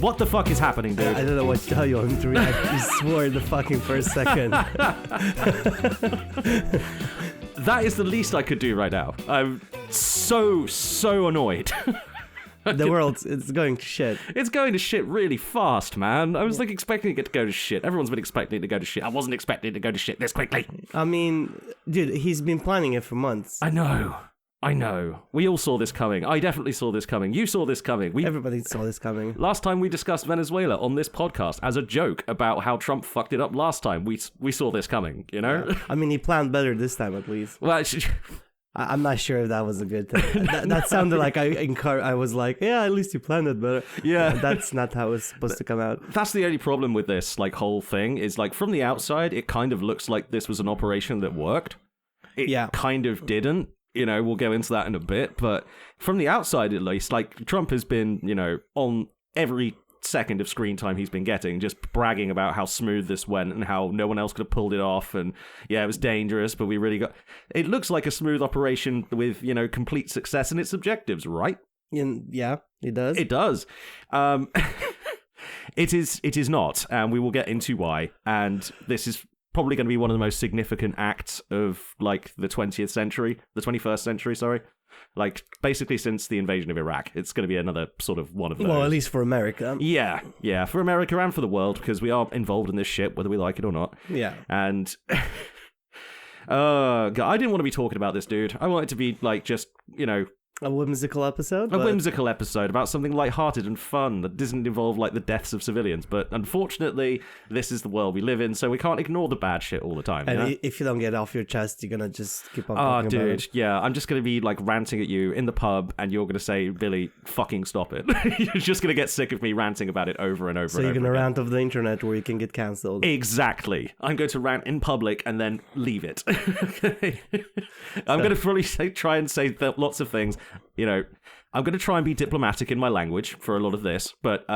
What the fuck is happening, dude? I don't know what to tell you on to react. You swore in the fucking first second. That is the least I could do right now. I'm so annoyed. The world, it's going to shit. It's going to shit really fast, man. I was like expecting it to go to shit. Everyone's been expecting it to go to shit. I wasn't expecting it to go to shit this quickly. I mean, dude, he's been planning it for months. I know. We all saw this coming. I definitely saw this coming. You saw this coming. Everybody saw this coming. Last time we discussed Venezuela on this podcast as a joke about how Trump fucked it up last time. We saw this coming, you know? Yeah. I mean, he planned better this time at least. Well, I'm not sure if that was a good thing. That sounded like I was like, yeah, at least you planned it better. Yeah. That's not how it's supposed to come out. That's the only problem with this whole thing is from the outside, it kind of looks like this was an operation that worked. It kind of didn't. We'll go into that in a bit, but from the outside at least, Trump has been, on every second of screen time he's been getting, just bragging about how smooth this went and how no one else could have pulled it off, and it was dangerous, but we really got... It looks like a smooth operation with, complete success in its objectives, right? Yeah, it does. It does. It is not, and we will get into why, and this is probably going to be one of the most significant acts of the 21st century, sorry. Basically since the invasion of Iraq, it's going to be another sort of one of those. Well, at least for America. Yeah, for America and for the world, because we are involved in this shit, whether we like it or not. Yeah. And God, I didn't want to be talking about this, dude. I want it to be just, a whimsical episode? A whimsical episode about something lighthearted and fun that doesn't involve, the deaths of civilians. But unfortunately, this is the world we live in, so we can't ignore the bad shit all the time. And if you don't get it off your chest, you're going to just keep on talking about it. Yeah, I'm just going to be, ranting at you in the pub, and you're going to say, Billy, fucking stop it. You're just going to get sick of me ranting about it over and over so and over. So you're going to again. rant off the internet where you can get cancelled. Exactly. I'm going to rant in public and then leave it. I'm going to probably try and say lots of things, I'm going to try and be diplomatic in my language for a lot of this, but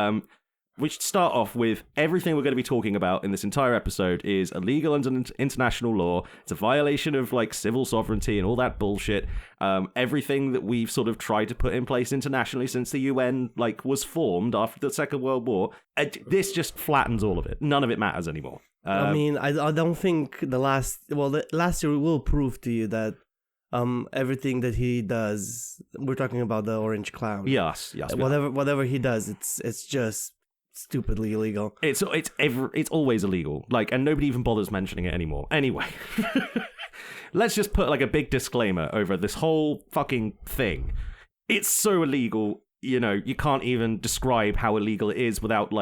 we should start off with everything we're going to be talking about in this entire episode is illegal under international law. It's a violation of civil sovereignty and all that bullshit. Everything that we've sort of tried to put in place internationally since the UN was formed after the Second World War. This just flattens all of it. None of it matters anymore. I mean, I don't think the last year will prove to you that everything that he does, we're talking about the orange clown. Yes. Whatever he does, it's just stupidly illegal. It's always illegal. And nobody even bothers mentioning it anymore. Anyway, let's just put a big disclaimer over this whole fucking thing. It's so illegal. You can't even describe how illegal it is without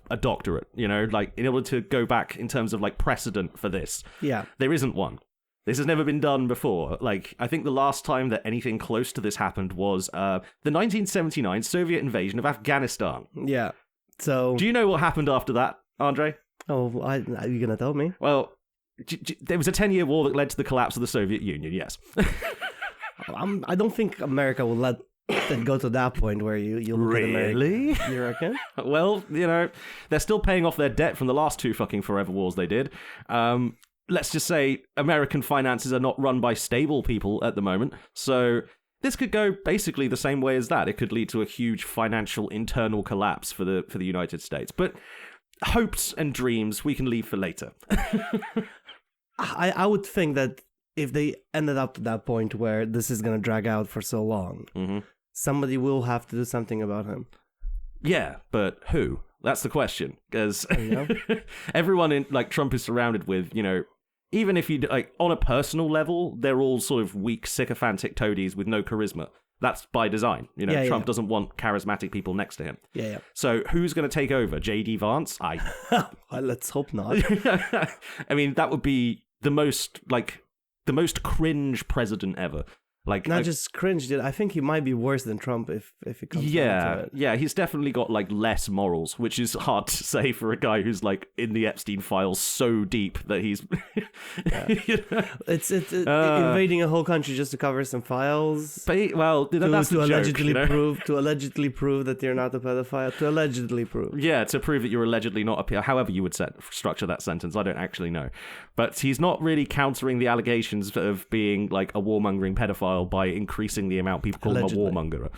a doctorate. In order to go back in terms of precedent for this. Yeah, there isn't one. This has never been done before. I think the last time that anything close to this happened was the 1979 Soviet invasion of Afghanistan. Yeah. So, do you know what happened after that, Andre? Oh, are you going to tell me? Well, there was a 10-year war that led to the collapse of the Soviet Union, yes. I don't think America will let it go to that point where you look at America. Really? You reckon? Well, they're still paying off their debt from the last two fucking forever wars they did. Let's just say American finances are not run by stable people at the moment, so this could go basically the same way as that. It could lead to a huge financial internal collapse for the United States. But hopes and dreams we can leave for later. I would think that if they ended up to that point where this is going to drag out for so long, somebody will have to do something about him. Yeah, but who? That's the question, because everyone in Trump is surrounded with, even if you on a personal level, they're all sort of weak, sycophantic toadies with no charisma. That's by design. Trump doesn't want charismatic people next to him. Yeah. So who's going to take over? J.D. Vance? Let's hope not. I mean, that would be the most cringe president ever. Not just cringe, dude. I think he might be worse than Trump if it comes down to it. Yeah, he's definitely got less morals, which is hard to say for a guy who's in the Epstein Files so deep that he's It's invading a whole country just to cover some files. But that's to allegedly joke, to allegedly prove that you're not a pedophile. To allegedly prove. Yeah, to prove that you're allegedly not a pedophile. However you would structure that sentence, I don't actually know. But he's not really countering the allegations of being a warmongering pedophile file by increasing the amount people call him a warmonger.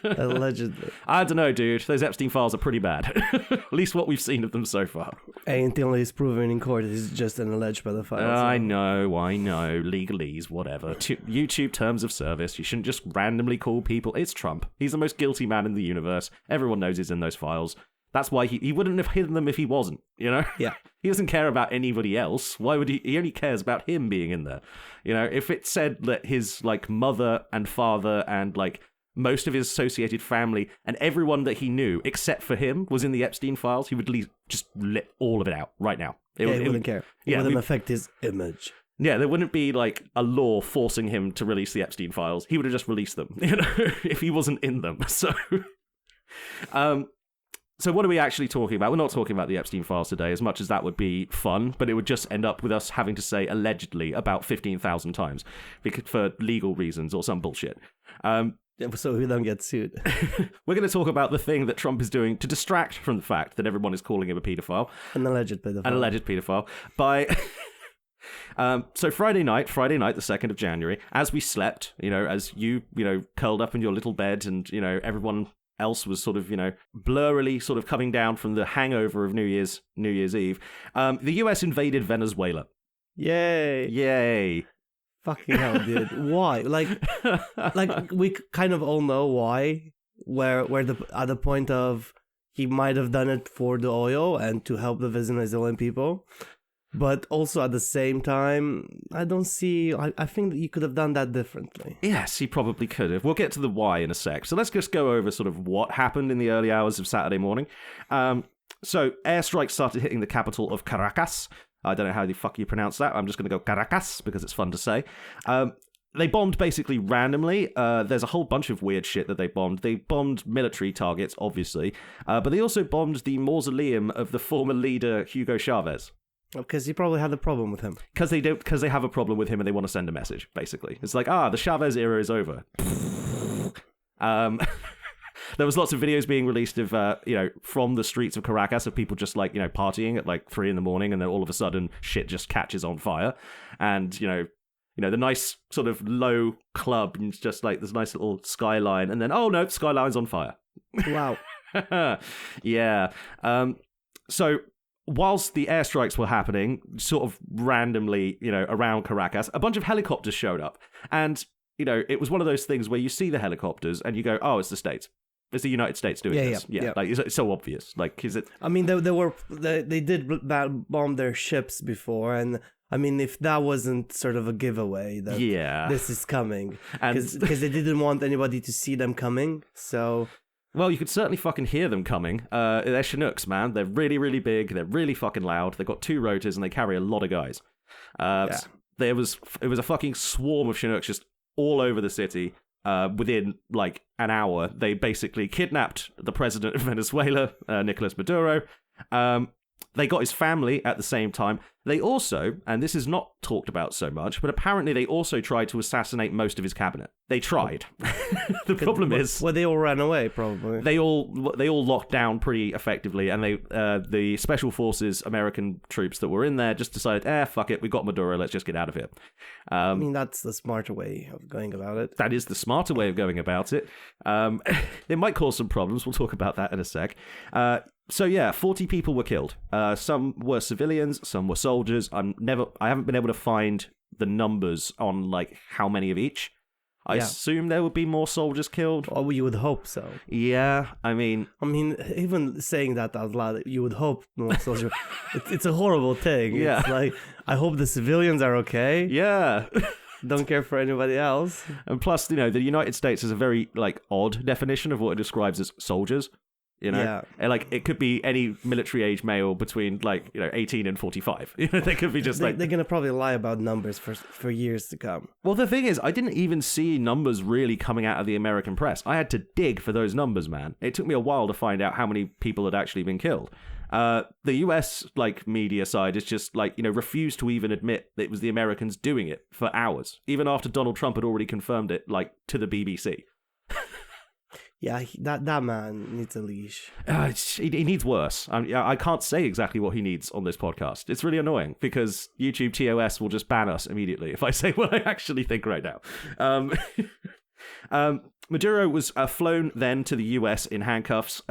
Allegedly. I don't know, dude. Those Epstein files are pretty bad. At least what we've seen of them so far. Until he's proven in court, he's just an alleged pedophile. I know. Legalese, whatever. YouTube terms of service. You shouldn't just randomly call people. It's Trump. He's the most guilty man in the universe. Everyone knows he's in those files. That's why he wouldn't have hidden them if he wasn't, you know? Yeah. He doesn't care about anybody else. Why would he? He only cares about him being in there. You know, if it said that his, like, mother and father and, like, most of his associated family and everyone that he knew, except for him, was in the Epstein files, he would just let all of it out right now. He wouldn't care. It wouldn't affect his image. Yeah, there wouldn't be, like, a law forcing him to release the Epstein files. He would have just released them, you know, if he wasn't in them. So what are we actually talking about? We're not talking about the Epstein files today, as much as that would be fun, but it would just end up with us having to say allegedly about 15,000 times for legal reasons or some bullshit. So we don't get sued. We're going to talk about the thing that Trump is doing to distract from the fact that everyone is calling him a paedophile. An alleged paedophile. By... So Friday night, the 2nd of January, as we slept, you know, as you know, curled up in your little bed and, you know, everyone else was sort of, you know, blurrily sort of coming down from the hangover of New Year's Eve, the US invaded Venezuela. Yay. Fucking hell, dude. Why? Like we kind of all know why, where at the point of he might have done it for the oil and to help the Venezuelan people. But also at the same time, I don't see... I think that you could have done that differently. Yes, he probably could have. We'll get to the why in a sec. So let's just go over sort of what happened in the early hours of Saturday morning. So airstrikes started hitting the capital of Caracas. I don't know how the fuck you pronounce that. I'm just going to go Caracas because it's fun to say. They bombed basically randomly. There's a whole bunch of weird shit that they bombed. They bombed military targets, obviously. But they also bombed the mausoleum of the former leader, Hugo Chavez. Because he probably had a problem with him. Because they have a problem with him and they want to send a message, basically. It's like, the Chavez era is over. There was lots of videos being released of, you know, from the streets of Caracas of people just, like, you know, partying at, like, 3 a.m. and then all of a sudden shit just catches on fire. And, you know, the nice sort of low club and just, like, this nice little skyline. And then, oh, no, the skyline's on fire. Wow. Yeah. So... whilst the airstrikes were happening, sort of randomly, you know, around Caracas, a bunch of helicopters showed up. And, you know, it was one of those things where you see the helicopters and you go, oh, it's the States. It's the United States doing this. Yeah. Like, it's so obvious. Like, is it... I mean, they did bomb their ships before, and... I mean, if that wasn't sort of a giveaway that this is coming. Because they didn't want anybody to see them coming, so... Well, you could certainly fucking hear them coming. They're Chinooks, man. They're really, really big. They're really fucking loud. They've got 2 rotors and they carry a lot of guys. It was a fucking swarm of Chinooks just all over the city. Within, like, an hour, they basically kidnapped the president of Venezuela, Nicolas Maduro. They got his family at the same time. They also, and this is not talked about so much, but apparently they also tried to assassinate most of his cabinet. They tried. The problem is... Well, they all ran away, probably. They all locked down pretty effectively, and the Special Forces American troops that were in there just decided, fuck it, we got Maduro, let's just get out of here. I mean, that's the smarter way of going about it. That is the smarter way of going about it. It might cause some problems. We'll talk about that in a sec. So yeah, 40 people were killed. Some were civilians, some were soldiers. I haven't been able to find the numbers on, like, how many of each. I assume there would be more soldiers killed. Oh, you would hope so. Yeah, I mean, even saying that out loud, you would hope more soldiers. It's a horrible thing. Yeah. It's like, I hope the civilians are okay. Yeah. Don't care for anybody else. And plus, you know, the United States has a very, like, odd definition of what it describes as soldiers. You know, yeah. And, like, it could be any military age male between, like, you know, 18 and 45. You know, they could be just they're going to probably lie about numbers for years to come. Well, the thing is, I didn't even see numbers really coming out of the American press. I had to dig for those numbers, man. It took me a while to find out how many people had actually been killed. The US, like, media side is just, like, you know, refused to even admit that it was the Americans doing it for hours, even after Donald Trump had already confirmed it, like, to the BBC. Yeah, that man needs a leash. He needs worse. I can't say exactly what he needs on this podcast. It's really annoying because YouTube TOS will just ban us immediately if I say what I actually think right now. Maduro was flown then to the US in handcuffs.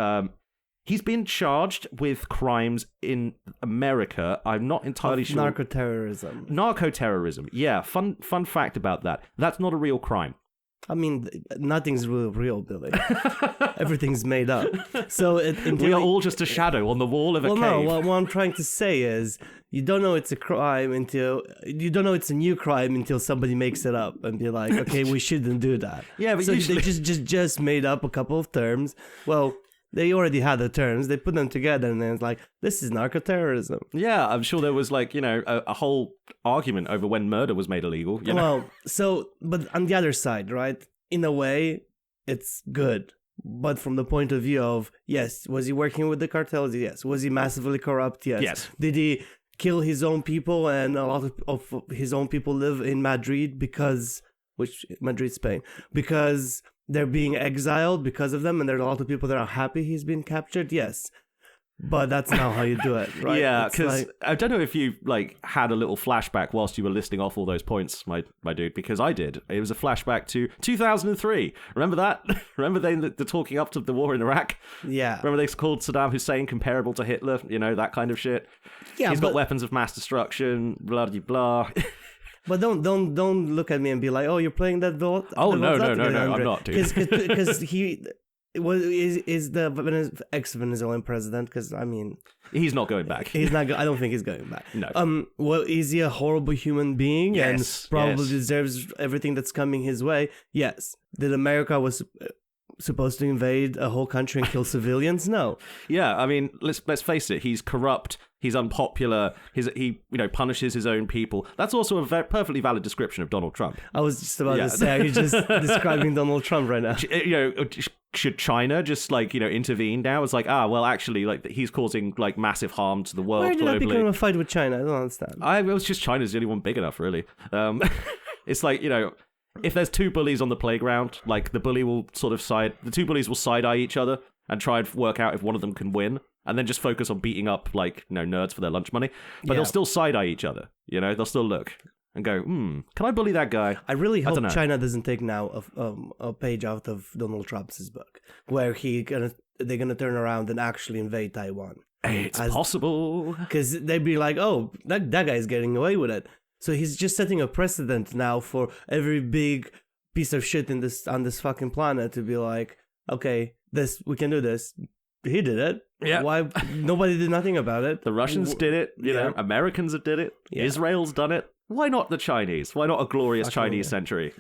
He's been charged with crimes in America. I'm not entirely sure. Narco-terrorism. Yeah, fun fact about that. That's not a real crime. I mean, nothing's real, Billy. Everything's made up. So we are all just a shadow on the wall of a cave. No, what I'm trying to say is you don't know it's a crime until you don't know it's a new crime until somebody makes it up and be like, okay, we shouldn't do that. Yeah, but so usually... they just made up a couple of terms. Well, they already had the terms. They put them together, and then it's like, this is narco-terrorism. Yeah, I'm sure there was like, a whole argument over when murder was made illegal. You know? Well, but on the other side, right? In a way, it's good. But from the point of view of, yes, was he working with the cartels? Yes. Was he massively corrupt? Yes. Did he kill his own people, and a lot of his own people live in Madrid Madrid, Spain, because they're being exiled because of them, and there's a lot of people that are happy he's been captured. Yes, but that's not how you do it, right? Yeah, because I don't know if you had a little flashback whilst you were listing off all those points, my dude, because I did. It was a flashback to 2003. Remember that? Remember the talking up to the war in Iraq? Yeah. Remember they called Saddam Hussein comparable to Hitler? That kind of shit. Yeah, he's got weapons of mass destruction. Blah blah blah. But don't look at me and be like, oh, you're playing that vote. Oh no, I'm not, dude. Because he is the ex-Venezuelan president. Because I mean, he's not going back. He's not. I don't think he's going back. No. Well, is he a horrible human being? Yes. And probably deserves everything that's coming his way. Yes. Did America was supposed to invade a whole country and kill civilians? No. Yeah, I mean, let's face it. He's corrupt. He's unpopular. He punishes his own people. That's also a perfectly valid description of Donald Trump. I was just about to say, are you just describing Donald Trump right now? Should China just intervene now? It's like, well, actually, he's causing massive harm to the world. Why did globally. I become a fight with China? I don't understand. It was just China's the only one big enough, really. It's like, if there's two bullies on the playground, the bully will the two bullies will side-eye each other and try and work out if one of them can win, and then just focus on beating up nerds for their lunch money. But they'll still side-eye each other. They'll still look and go, can I bully that guy? I really hope China doesn't take now a page out of Donald Trump's book, where they're gonna turn around and actually invade Taiwan. It's possible, because they'd be like, oh, that guy's getting away with it. So he's just setting a precedent now for every big piece of shit on this fucking planet to be like, okay, we can do this. He did it. Yeah. Why nobody did nothing about it? The Russians did it. Americans have did it. Yeah. Israel's done it. Why not the Chinese? Why not a glorious Chinese century?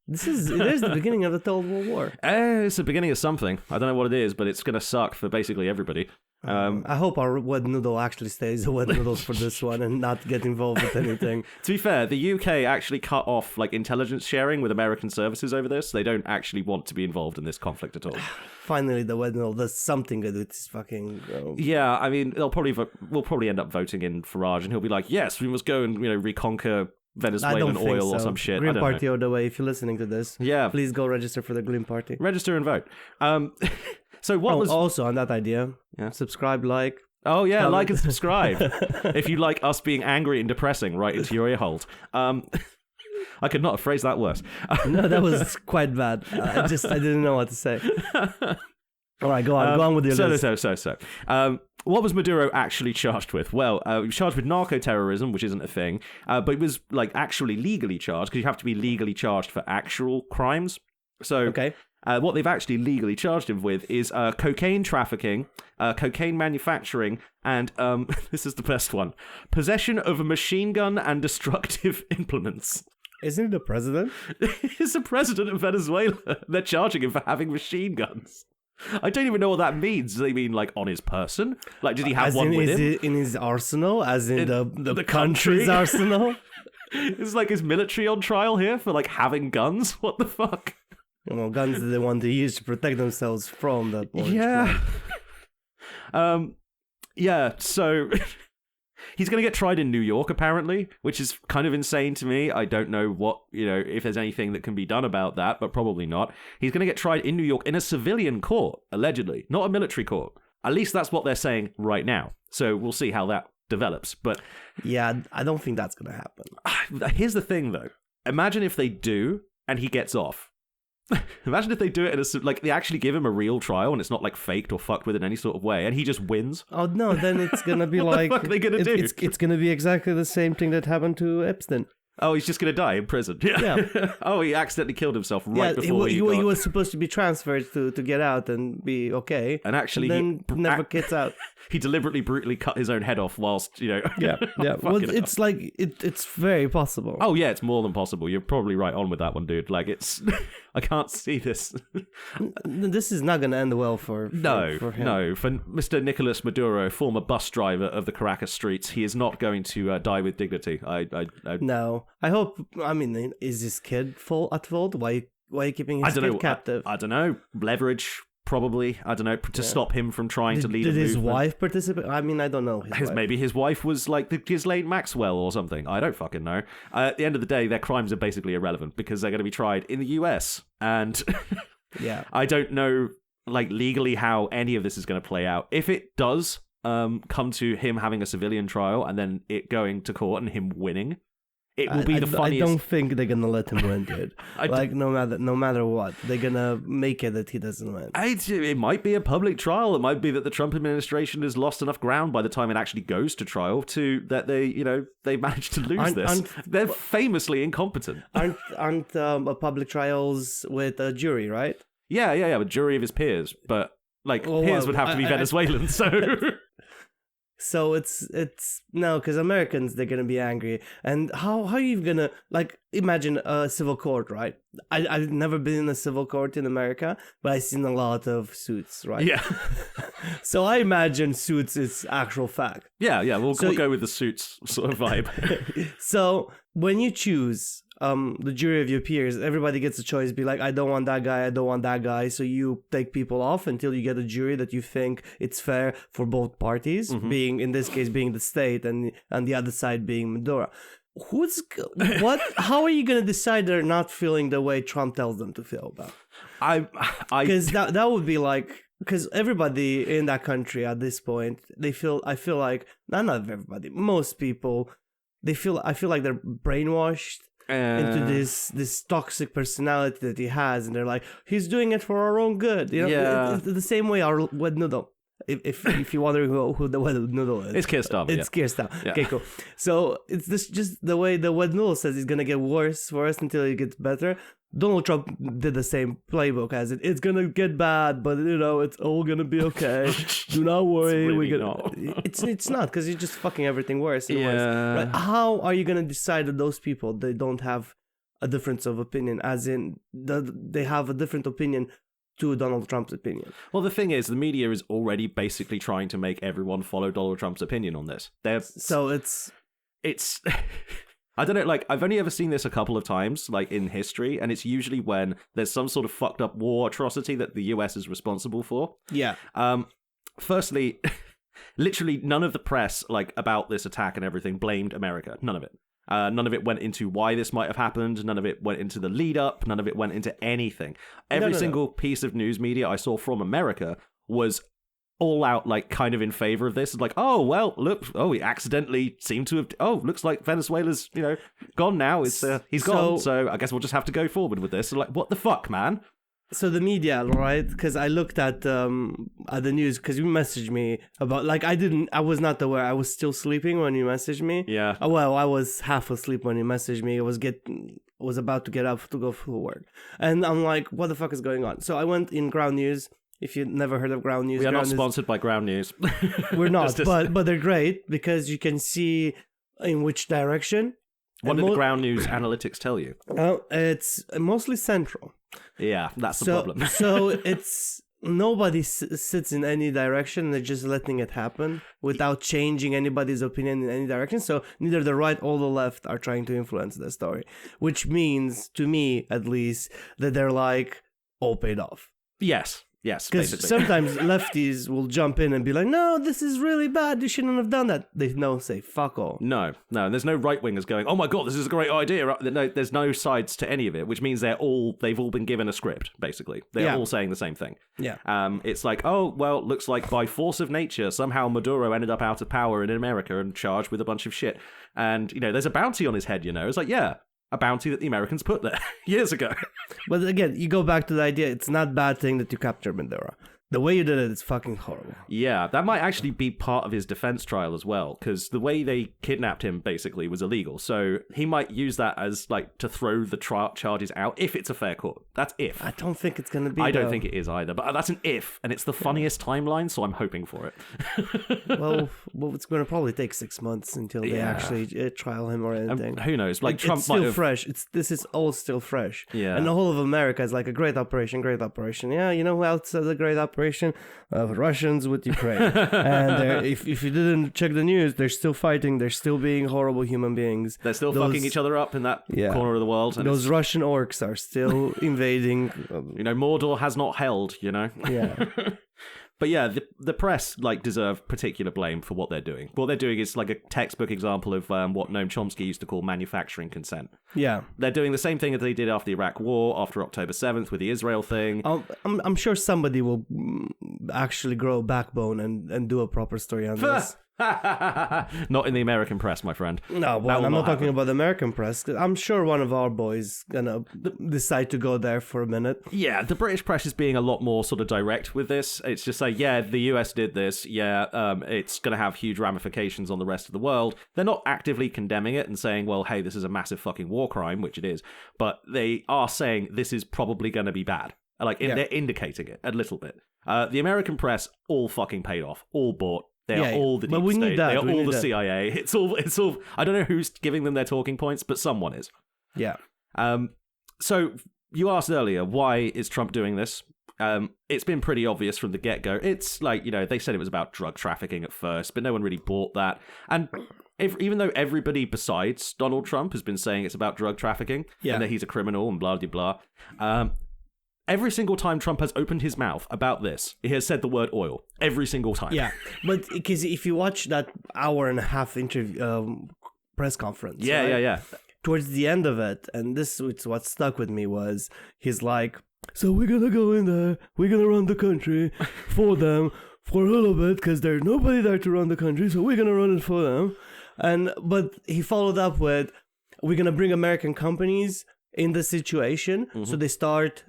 It is the beginning of the Third World War. It's the beginning of something. I don't know what it is, but it's going to suck for basically everybody. I hope our wet noodle actually stays a wet noodles for this one and not get involved with anything. To be fair, the UK actually cut off intelligence sharing with American services over this. They don't actually want to be involved in this conflict at all. Finally, the wet noodle does something good with this fucking... Yeah, I mean, we'll probably end up voting in Farage, and he'll be like, yes, we must go and reconquer Venezuelan oil or some shit. Green Party all the way. If you're listening to this, please go register for the Green Party. Register and vote. So what was also on that idea? Subscribe, like. Oh yeah, comment. Like and subscribe if you like us being angry and depressing right into your ear holes. I could not have phrased that worse. No, that was quite bad. I didn't know what to say. All right, go on with your list. So. What was Maduro actually charged with? Well, he was charged with narco-terrorism, which isn't a thing, but he was actually legally charged, because you have to be legally charged for actual crimes. So, okay. What they've actually legally charged him with is cocaine trafficking, cocaine manufacturing, and this is the best one: possession of a machine gun and destructive implements. Isn't it the president? He's the president of Venezuela. They're charging him for having machine guns. I don't even know what that means. Do they mean on his person? Did he have one with him? Is it in his arsenal? As in the country's arsenal? Is his military on trial here for having guns? What the fuck? Guns that they want to use to protect themselves from that. Yeah. Yeah. So He's going to get tried in New York, apparently, which is kind of insane to me. I don't know if there's anything that can be done about that, but probably not. He's going to get tried in New York in a civilian court, allegedly, not a military court. At least that's what they're saying right now. So we'll see how that develops. But yeah, I don't think that's going to happen. Here's the thing, though. Imagine if they do and he gets off. Imagine if they do it they actually give him a real trial and it's not like faked or fucked with in any sort of way and he just wins. Oh no, then it's gonna be what like the fuck are they gonna do? It's gonna be exactly the same thing that happened to Epstein. Oh, he's just gonna die in prison. Yeah. Oh, he accidentally killed himself before he was supposed to be transferred to get out and be okay. And actually, then never gets out. He deliberately, brutally cut his own head off whilst, Yeah. Well, it's like it's very possible. Oh yeah, it's more than possible. You're probably right on with that one, dude. Like it's, I can't see this. This is not going to end well for him. No, for Mr. Nicolas Maduro, former bus driver of the Caracas streets, he is not going to die with dignity. No, I hope. I mean, is this kid at fault? Why are you keeping his kid captive? I don't know. Leverage. Probably, I don't know, to stop him from trying to lead a movement. Did his wife participate? I mean, I don't know. Maybe his wife was like Ghislaine Maxwell or something. I don't fucking know. At the end of the day, their crimes are basically irrelevant because they're going to be tried in the US. And yeah, I don't know, legally how any of this is going to play out. If it does come to him having a civilian trial and then it going to court and him winning, it will be the funniest. I don't think they're gonna let him win, dude. No matter what, they're gonna make it that he doesn't win. It might be a public trial. It might be that the Trump administration has lost enough ground by the time it actually goes to trial that they managed to lose this. They're famously incompetent. Aren't public trials with a jury, right? Yeah, a jury of his peers, but peers would have to be Venezuelan, so. So it's no, because Americans, they're gonna be angry. And how are you gonna imagine a civil court, right? I've never been in a civil court in America, but I've seen a lot of suits, right? Yeah. So I imagine suits is actual fact. Yeah, we'll go with the suits sort of vibe. So when you choose the jury of your peers, everybody gets a choice. Be like, I don't want that guy, I don't want that guy. So you take people off until you get a jury that you think it's fair for both parties, being in this case being the state and the other side being Maduro. How are you gonna decide they're not feeling the way Trump tells them to feel about? Because that would be because everybody in that country at this point, I feel like not everybody, most people, I feel like they're brainwashed into this toxic personality that he has, and they're like, he's doing it for our own good. It's the same way our wet noodle. If you're wondering who the wet noodle is, it's Keir Starmer. It's Keir Starmer. Yeah. Okay, cool. So it's just the way the wet noodle says it's gonna get worse for us until it gets better. Donald Trump did the same playbook as it's gonna get bad, but it's all gonna be okay. Do not worry. It's not, because you're just fucking everything worse and worse. Right? How are you gonna decide that those people, they don't have a difference of opinion, as in they have a different opinion to Donald Trump's opinion? Well, the thing is, the media is already basically trying to make everyone follow Donald Trump's opinion on this. So it's I don't know, I've only ever seen this a couple of times, in history, and it's usually when there's some sort of fucked up war atrocity that the US is responsible for. Yeah. Firstly, literally none of the press, about this attack and everything blamed America. None of it. None of it went into why this might have happened. None of it went into the lead up. None of it went into anything. Every single piece of news media I saw from America was all out, kind of in favor of this. It's oh, well, look, he accidentally seemed to have, looks like Venezuela's, gone now. He's gone, so I guess we'll just have to go forward with this. So, what the fuck, man? So the media, right? Because I looked at the news, because you messaged me about, I was not aware. I was still sleeping when you messaged me. Yeah. Well, I was half asleep when you messaged me. I was about to get up to go for work. And I'm like, what the fuck is going on? So I went in Ground News. If you've never heard of Ground News, we are not sponsored by Ground News. We're not, but they're great because you can see in which direction. What did the Ground News analytics tell you? It's mostly central. Yeah, that's the problem. So it's nobody sits in any direction. They're just letting it happen without changing anybody's opinion in any direction. So neither the right or the left are trying to influence the story, which means, to me at least, that they're all paid off. Yes. Yes, because basically. sometimes lefties will jump in and be like, "No, this is really bad. You shouldn't have done that." They say fuck all. No, and there's no right wingers going, "Oh my god, this is a great idea." No, there's no sides to any of it, which means they've all been given a script. Basically, they're all saying the same thing. Yeah. It's like, oh well, looks like by force of nature, somehow Maduro ended up out of power in America and charged with a bunch of shit. And there's a bounty on his head. It's like, yeah, a bounty that the Americans put there years ago. But again, you go back to the idea, it's not a bad thing that you capture Maduro. The way you did it is fucking horrible. Yeah, that might actually be part of his defense trial as well, because the way they kidnapped him basically was illegal. So he might use that as to throw the charges out if it's a fair court. That's if. I don't think it's going to be. I don't think it is either, but that's an if, and it's the funniest timeline, so I'm hoping for it. well, it's going to probably take 6 months until they actually trial him or anything. Who knows? Trump it's still fresh. This is all still fresh. Yeah. And the whole of America is like a great operation. Yeah, you know who else has a great operation? Russians with Ukraine. And if you didn't check the news, they're still fighting. They're still being horrible human beings. They're still fucking each other up in that corner of the world. And those Russian orcs are still invading. Mordor has not held, Yeah. But yeah, the press deserve particular blame for what they're doing. What they're doing is a textbook example of what Noam Chomsky used to call manufacturing consent. Yeah, they're doing the same thing that they did after the Iraq War, after October 7th with the Israel thing. I'm sure somebody will actually grow a backbone and do a proper story on this. Not in the American press, my friend. No, well, I'm not talking about the American press. I'm sure one of our boys gonna decide to go there for a minute. Yeah, the British press is being a lot more sort of direct with this. It's just like, yeah, the US did this. Yeah, it's going to have huge ramifications on the rest of the world. They're not actively condemning it and saying, well, hey, this is a massive fucking war crime, which it is. But they are saying this is probably going to be bad. They're indicating it a little bit. The American press all fucking paid off, all bought. They are all the deep state. They are all the CIA. It's all. I don't know who's giving them their talking points, but someone is. Yeah. So you asked earlier, why is Trump doing this? It's been pretty obvious from the get-go. It's they said it was about drug trafficking at first, but no one really bought that. And even though everybody besides Donald Trump has been saying it's about drug trafficking and that he's a criminal and blah, blah, blah, every single time Trump has opened his mouth about this, he has said the word oil. Every single time. Yeah, but because if you watch that hour-and-a-half interview, press conference... Yeah. Towards the end of it, and this is what stuck with me, was he's like, so we're going to go in there, we're going to run the country for them for a little bit, because there's nobody there to run the country, so we're going to run it for them. But he followed up with, we're going to bring American companies in the situation, so they start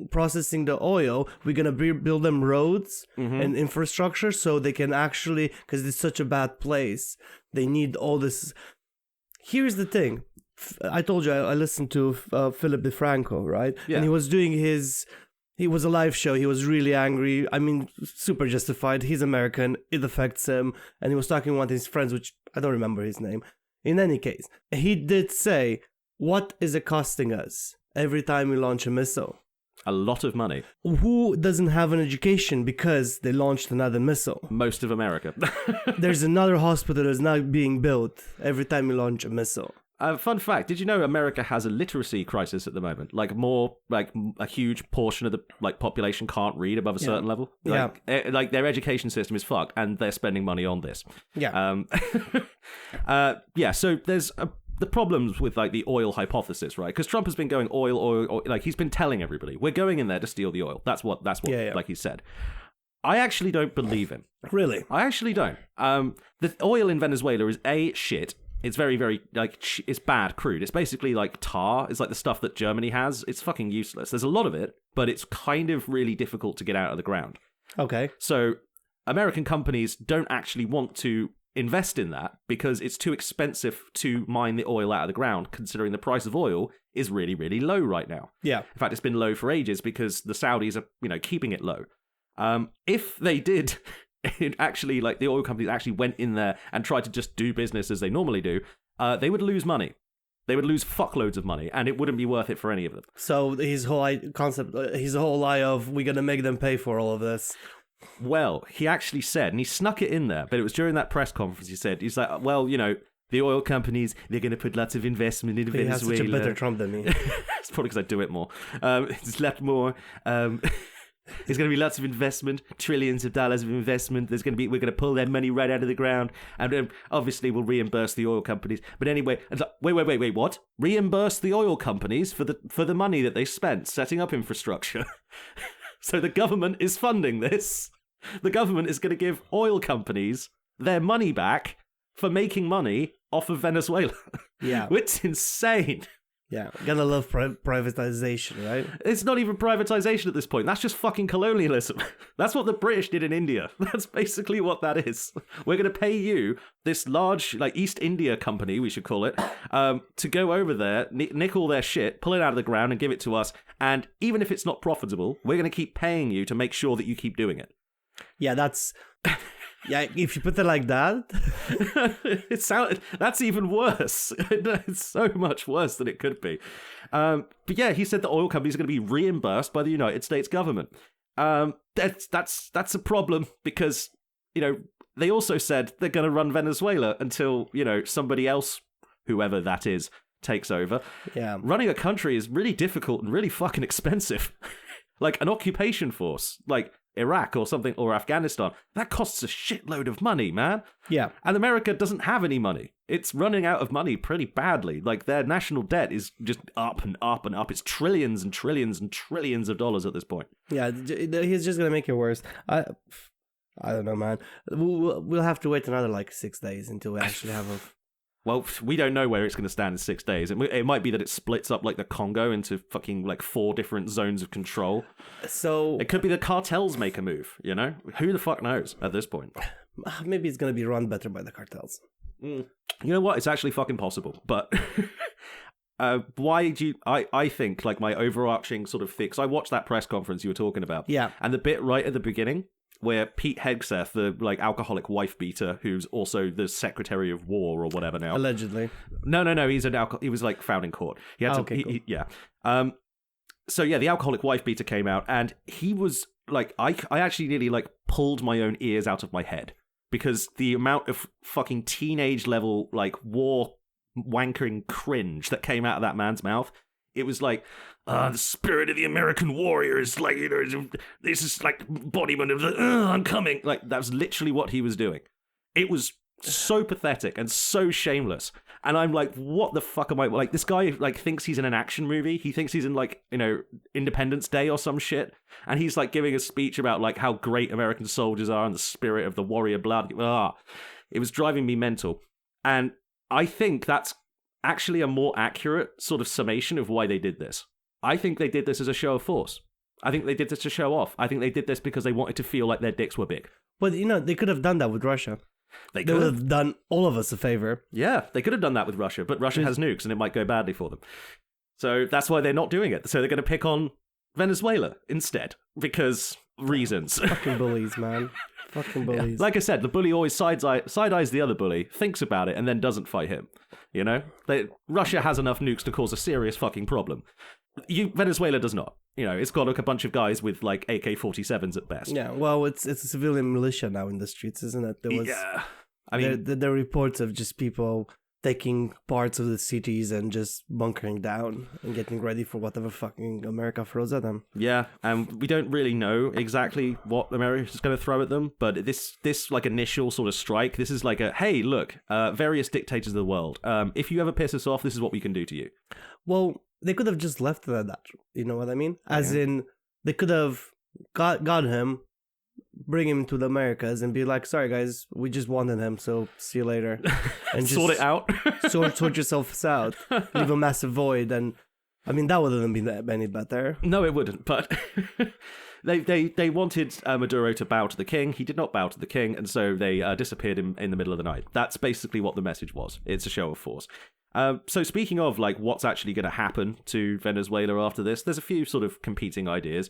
processing the oil. We're gonna build them roads and infrastructure so they can actually, because it's such a bad place, they need all this. Here's the thing, I told you I listened to Philip DeFranco, right? Yeah. And he was doing he was a live show. He was really angry. I mean, super justified. He's American. It affects him. And he was talking to one of his friends, which I don't remember his name. In any case, he did say, what is it costing us every time we launch a missile? A lot of money. Who doesn't have an education because they launched another missile? Most of America. There's another hospital that's now being built every time you launch a missile. Fun fact, did you know America has a literacy crisis at the moment? A huge portion of the population can't read above a certain level. Their education system is fucked, and they're spending money on this. Yeah. So there's the problems with the oil hypothesis, right? Because Trump has been going oil, he's been telling everybody, we're going in there to steal the oil. That's what he said. I actually don't believe him. Really? I actually don't. The oil in Venezuela is shit. It's very, very, it's bad crude. It's basically tar. It's the stuff that Germany has. It's fucking useless. There's a lot of it, but it's kind of really difficult to get out of the ground. Okay. So American companies don't actually want to invest in that because it's too expensive to mine the oil out of the ground, considering the price of oil is really, really low right now. Yeah. In fact, it's been low for ages because the Saudis are, keeping it low. If they did... It actually, the oil companies actually went in there and tried to just do business as they normally do, they would lose money. They would lose fuckloads of money, and it wouldn't be worth it for any of them. So his whole concept, his whole lie of, we're going to make them pay for all of this. Well, he actually said, and he snuck it in there, but it was during that press conference, he's like, well, the oil companies, they're going to put lots of investment in Venezuela. He has such a better Trump than me. It's probably because I do it more. It's left more... There's going to be lots of investment, trillions of dollars of investment. We're going to pull their money right out of the ground, and obviously we'll reimburse the oil companies. But anyway, it's like, wait, what? Reimburse the oil companies for the money that they spent setting up infrastructure. So the government is funding this. The government is going to give oil companies their money back for making money off of Venezuela. Yeah. Which is insane. Yeah, gotta love privatization, right? It's not even privatization at this point. That's just fucking colonialism. That's what the British did in India. That's basically what that is. We're going to pay you, this large, like, East India company, we should call it, to go over there, nick all their shit, pull it out of the ground and give it to us. And even if it's not profitable, we're going to keep paying you to make sure that you keep doing it. Yeah, that's... Yeah, if you put it like that... That's even worse. It's so much worse than it could be. But yeah, he said the oil companies are going to be reimbursed by the United States government. That's a problem because, they also said they're going to run Venezuela until, somebody else, whoever that is, takes over. Yeah. Running a country is really difficult and really fucking expensive. Like an occupation force, like Iraq or something, or Afghanistan, that costs a shitload of money, man. Yeah. And America doesn't have any money. It's running out of money pretty badly. Like, their national debt is just up and up and up. It's trillions and trillions and trillions of dollars at this point. Yeah, he's just gonna make it worse. I don't know, man. We'll have to wait another, 6 days until we actually have a... Well, we don't know where it's going to stand in 6 days. It might be that it splits up like the Congo into fucking 4 different zones of control. So it could be the cartels make a move, Who the fuck knows at this point? Maybe it's going to be run better by the cartels. You know what? It's actually fucking possible. But why do you... I think, my overarching sort of fix... I watched that press conference you were talking about. Yeah. And the bit right at the beginning... where Pete Hegseth, the alcoholic wife beater, who's also the Secretary of War or whatever now. Allegedly. No, he's he was found in court. He had cool. Yeah. So yeah, the alcoholic wife beater came out, and he was I actually nearly pulled my own ears out of my head because the amount of fucking teenage level war wankering cringe that came out of that man's mouth. It was the spirit of the American warrior is this is embodiment of the, I'm coming. That was literally what he was doing. It was so pathetic and so shameless. And I'm what the fuck am I? This guy, thinks he's in an action movie. He thinks he's in, Independence Day or some shit. And he's, giving a speech about, how great American soldiers are and the spirit of the warrior blood. It was driving me mental. And I think that's actually a more accurate sort of summation of why they did this. I think they did this as a show of force. I think they did this to show off. I think they did this because they wanted to feel like their dicks were big. But, they could have done that with Russia. They would have done all of us a favor. Yeah, they could have done that with Russia, but Russia has nukes and it might go badly for them. So that's why they're not doing it. So they're going to pick on Venezuela instead, because reasons. Fucking bullies, man. Fucking bullies. Yeah. Like I said, the bully always side-eyes the other bully, thinks about it, and then doesn't fight him. Russia has enough nukes to cause a serious fucking problem. Venezuela does not. It's got a bunch of guys with AK-47s at best. Yeah, well, it's a civilian militia now in the streets, isn't it? Yeah. I mean, there are reports of just people taking parts of the cities and just bunkering down and getting ready for whatever fucking America throws at them. Yeah, and we don't really know exactly what America's going to throw at them, but this initial sort of strike, this is hey, look, various dictators of the world, if you ever piss us off, this is what we can do to you. Well, they could have just left it at that, you know what I mean? As in, they could have got him, bring him to the Americas and be sorry guys, we just wanted him, so see you later. And just sort it out. sort yourselves out. Leave a massive void, and I mean that wouldn't been any better. No, it wouldn't, but they wanted Maduro to bow to the king. He did not bow to the king, and so they disappeared him in the middle of the night. That's basically what the message was. It's a show of force. So speaking of what's actually going to happen to Venezuela after this, there's a few sort of competing ideas.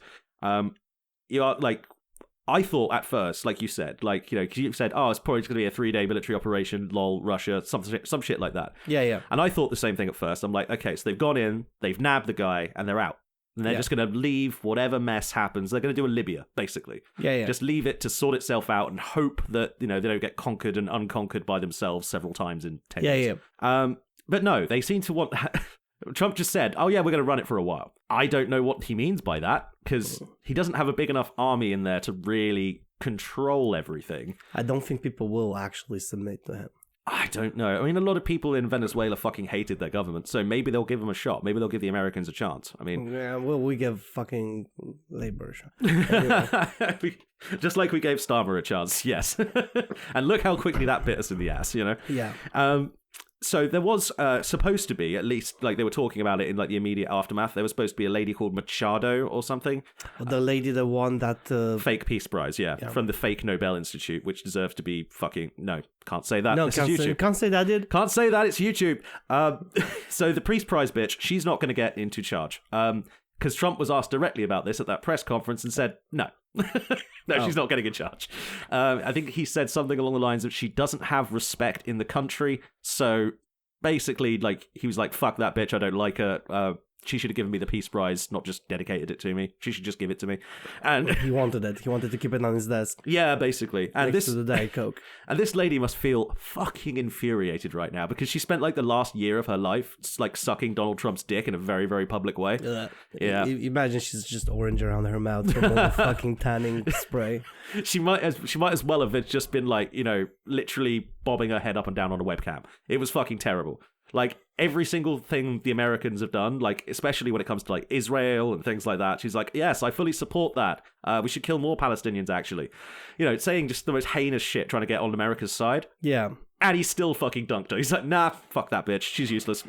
I thought at first, like you said, you said, it's probably going to be a 3-day military operation, lol, Russia, some shit like that. Yeah. And I thought the same thing at first. I'm okay, so they've gone in, they've nabbed the guy, and they're out. And they're just going to leave whatever mess happens. They're going to do a Libya, basically. Yeah. Just leave it to sort itself out and hope that, they don't get conquered and unconquered by themselves several times in 10 years. Yeah. But no, they seem to want... Trump just said, oh, yeah, we're going to run it for a while. I don't know what he means by that, because he doesn't have a big enough army in there to really control everything. I don't think people will actually submit to him. I don't know. I mean, a lot of people in Venezuela fucking hated their government, so maybe they'll give them a shot. Maybe they'll give the Americans a chance. I mean... Yeah, well, we give fucking labor a shot. Anyway. Just like we gave Starmer a chance, yes. And look how quickly that bit us in the ass, you know? Yeah. So there was supposed to be, at least, like they were talking about it in like the immediate aftermath, there was supposed to be a lady called Machado or something. The lady that won that... Fake Peace Prize, yeah, from the fake Nobel Institute, which deserves to be fucking... No, can't say that. No, this is YouTube. Can't say that, dude. Can't say that, it's YouTube. So the Peace Prize bitch, she's not going to get into charge. Because Trump was asked directly about this at that press conference and said, no. She's not getting in charge. I think he said something along the lines of she doesn't have respect in the country. So basically, like, he was like, fuck that bitch, I don't like her. She should have given me the Peace Prize, not just dedicated it to me. She should just give it to me. And he wanted it. He wanted to keep it on his desk. Yeah, basically. And next to the Diet Coke. And this lady must feel fucking infuriated right now because she spent like the last year of her life like sucking Donald Trump's dick in a very, very public way. Yeah. Imagine she's just orange around her mouth from all the fucking tanning spray. She might as well have just been like, you know, literally bobbing her head up and down on a webcam. It was fucking terrible. Like, every single thing the Americans have done, like, especially when it comes to, like, Israel and things like that, she's like, yes, I fully support that. We should kill more Palestinians, actually. You know, saying just the most heinous shit, trying to get on America's side. Yeah. And he still fucking dunked her. He's like, nah, fuck that bitch. She's useless.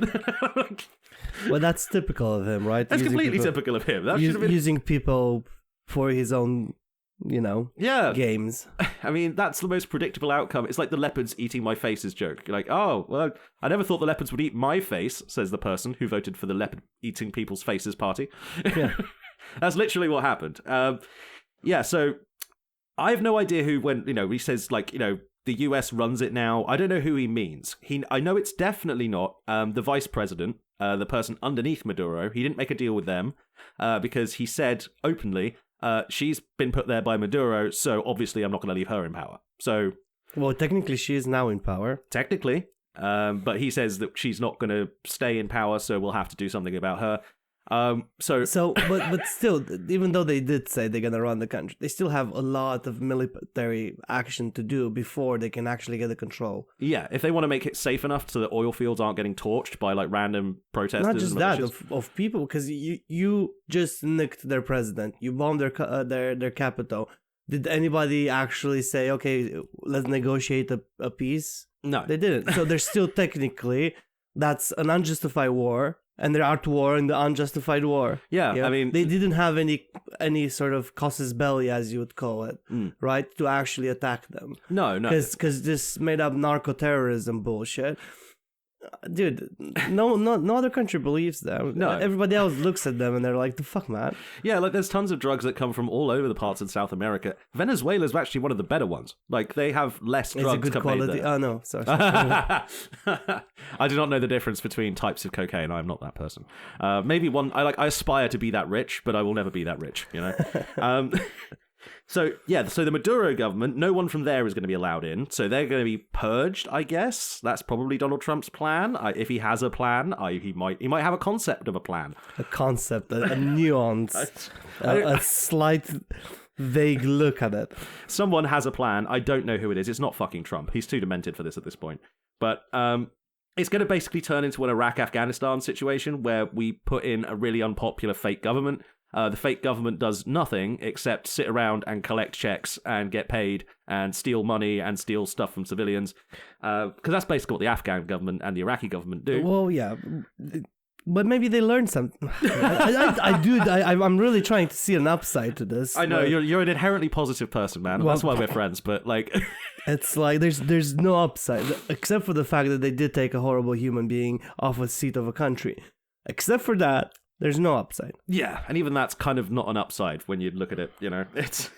Well, that's typical of him, right? That's completely typical of him. That using people for his own... you know, games. I mean, that's the most predictable outcome. It's like the leopards eating my faces joke. You're like, oh, well, I never thought the leopards would eat my face, says the person who voted for the leopard eating people's faces party. Yeah. That's literally what happened. So I have no idea who, when, you know, he says, like, you know, the US runs it now. I don't know who he means. I know it's definitely not the vice president, the person underneath Maduro. He didn't make a deal with them because he said openly, she's been put there by Maduro, so obviously I'm not going to leave her in power. So, well, technically she is now in power. Technically, but he says that she's not going to stay in power, so we'll have to do something about her. But still, even though they did say they're gonna run the country, they still have a lot of military action to do before they can actually get the control. Yeah, if they want to make it safe enough so that oil fields aren't getting torched by like random protesters. Not just that of people, because you just nicked their president, you bombed their capital. Did anybody actually say, okay, let's negotiate a peace? No, they didn't. So there's still technically that's an unjustified war. And they're at war in the unjustified war. Yeah, I mean... They didn't have any sort of casus belli, as you would call it, right? To actually attack them. No. Because this made-up narco-terrorism bullshit... Dude, no other country believes them. No. Everybody else looks at them and they're like, the fuck, man? Yeah, like there's tons of drugs that come from all over the parts of South America. Venezuela is actually one of the better ones. Like, they have less drugs. It's a good quality. There. Oh, no, sorry. I do not know the difference between types of cocaine. I'm not that person. Maybe one, I aspire to be that rich, but I will never be that rich, you know? So the Maduro government, no one from there is going to be allowed in. So they're going to be purged, I guess. That's probably Donald Trump's plan. If he has a plan, he might have a concept of a plan. A concept, a nuance, a slight vague look at it. Someone has a plan. I don't know who it is. It's not fucking Trump. He's too demented for this at this point. But it's going to basically turn into an Iraq-Afghanistan situation where we put in a really unpopular fake government. The fake government does nothing except sit around and collect checks and get paid and steal money and steal stuff from civilians. Because that's basically what the Afghan government and the Iraqi government do. Well, yeah. But maybe they learned something. I'm really trying to see an upside to this. I know, you're an inherently positive person, man. Well, that's why we're friends, but like... It's like there's no upside, except for the fact that they did take a horrible human being off a seat of a country. Except for that, there's no upside. Yeah, and even that's kind of not an upside when you look at it, you know. It's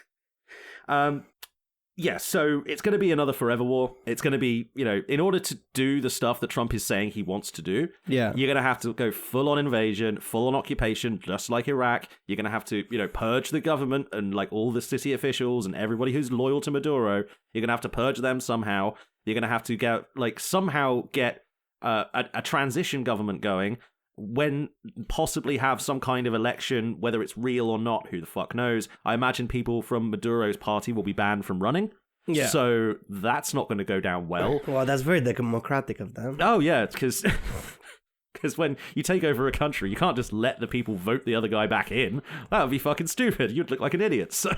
so it's going to be another forever war. It's going to be, you know, in order to do the stuff that Trump is saying he wants to do, you're going to have to go full-on invasion, full-on occupation, just like Iraq. You're going to have to, you know, purge the government and, like, all the city officials and everybody who's loyal to Maduro. You're going to have to purge them somehow. You're going to have to somehow get a transition government going. when possibly have some kind of election, whether it's real or not, who the fuck knows. I imagine people from Maduro's party will be banned from running. Yeah. So that's not going to go down well. Well, that's very democratic of them. Oh, yeah, because when you take over a country, you can't just let the people vote the other guy back in. That would be fucking stupid. You'd look like an idiot. So,